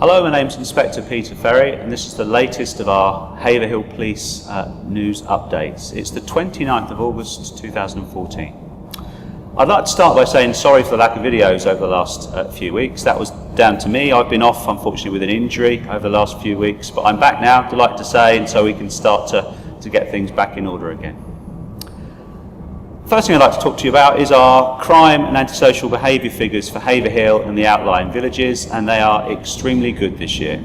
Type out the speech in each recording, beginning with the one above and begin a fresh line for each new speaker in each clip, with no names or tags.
Hello, my name's Inspector Peter Ferry and this is the latest of our Haverhill Police news updates. It's the 29th of August 2014. I'd like to start by saying sorry for the lack of videos over the last few weeks. That was down to me. I've been off, unfortunately, with an injury over the last few weeks, but I'm back now, delighted to say, and so we can start to get things back in order again. First thing I'd like to talk to you about is our crime and antisocial behaviour figures for Haverhill and the outlying villages, and they are extremely good this year.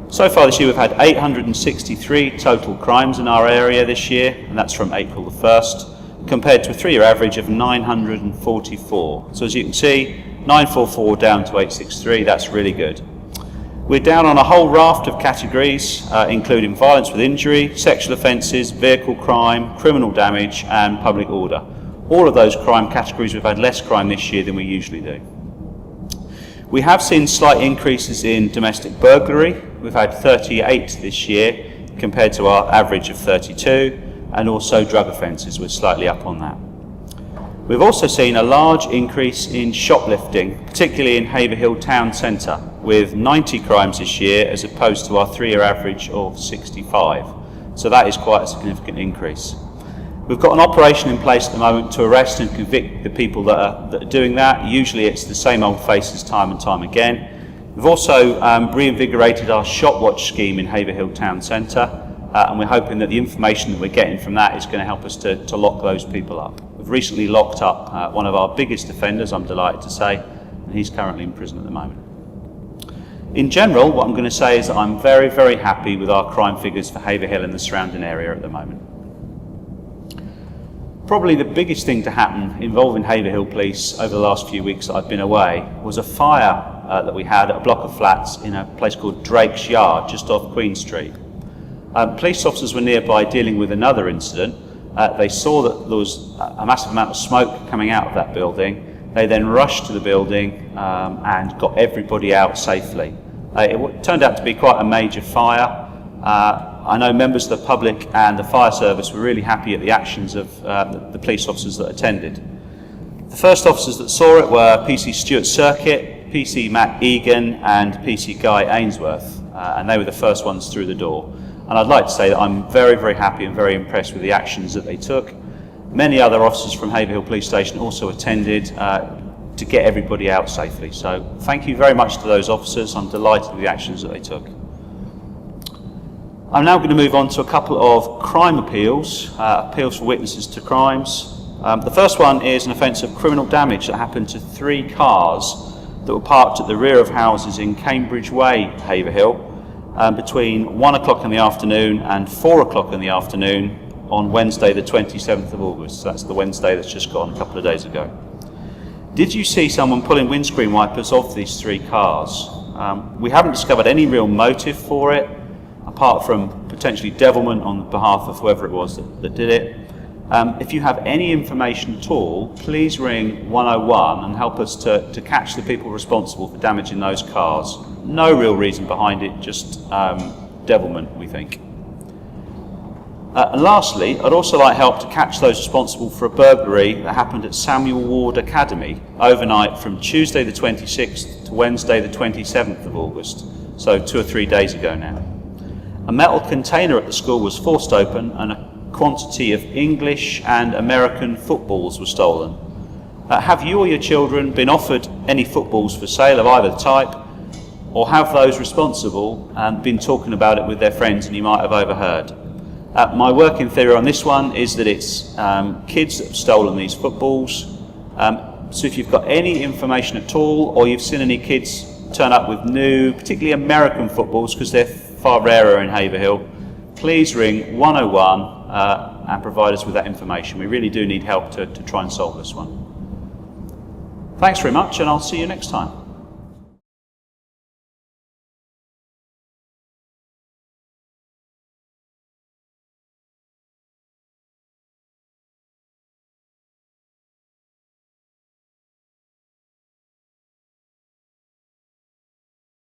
So far this year we've had 863 total crimes in our area this year, and that's from April the 1st, compared to a 3-year average of 944. So as you can see, 944 down to 863, that's really good. We're down on a whole raft of categories, including violence with injury, sexual offences, vehicle crime, criminal damage and public order. All of those crime categories we've had less crime this year than we usually do. We have seen slight increases in domestic burglary. We've had 38 this year compared to our average of 32, and also drug offences, we're slightly up on that. We've also seen a large increase in shoplifting, particularly in Haverhill town centre, with 90 crimes this year as opposed to our 3-year average of 65. So that is quite a significant increase. We've got an operation in place at the moment to arrest and convict the people that are doing that. Usually it's the same old faces time and time again. We've also reinvigorated our shop watch scheme in Haverhill town centre, and we're hoping that the information that we're getting from that is going to help us to lock those people up. We've recently locked up one of our biggest offenders, I'm delighted to say, and he's currently in prison at the moment. In general, what I'm going to say is that I'm very, very happy with our crime figures for Haverhill and the surrounding area at the moment. Probably the biggest thing to happen involving Haverhill Police over the last few weeks that I've been away was a fire that we had at a block of flats in a place called Drake's Yard, just off Queen Street. Police officers were nearby dealing with another incident. They saw that there was a massive amount of smoke coming out of that building. They then rushed to the building and got everybody out safely. It turned out to be quite a major fire. I know members of the public and the fire service were really happy at the actions of the police officers that attended. The first officers that saw it were PC Stuart Circuit, PC Matt Egan and PC Guy Ainsworth, and they were the first ones through the door. And I'd like to say that I'm very, very happy and very impressed with the actions that they took. Many other officers from Haverhill Police Station also attended to get everybody out safely. So thank you very much to those officers. I'm delighted with the actions that they took. I'm now going to move on to a couple of crime appeals, appeals for witnesses to crimes. The first one is an offence of criminal damage that happened to 3 cars that were parked at the rear of houses in Cambridge Way, Haverhill, between 1 o'clock in the afternoon and 4 o'clock in the afternoon on Wednesday the 27th of August. That's the Wednesday that's just gone a couple of days ago. Did you see someone pulling windscreen wipers off these 3 cars? We haven't discovered any real motive for it, apart from potentially devilment on behalf of whoever it was that did it. If you have any information at all, please ring 101 and help us to catch the people responsible for damaging those cars. No real reason behind it, just devilment, we think. And lastly, I'd also like help to catch those responsible for a burglary that happened at Samuel Ward Academy overnight from Tuesday the 26th to Wednesday the 27th of August, so 2 or 3 days ago now. A metal container at the school was forced open and a quantity of English and American footballs were stolen. Have you or your children been offered any footballs for sale of either type, or have those responsible been talking about it with their friends and you might have overheard? My working theory on this one is that it's kids that have stolen these footballs. So if you've got any information at all, or you've seen any kids turn up with new, particularly American footballs, because they're far rarer in Haverhill, please ring 101 and provide us with that information. We really do need help to try and solve this one. Thanks very much, and I'll see you next time.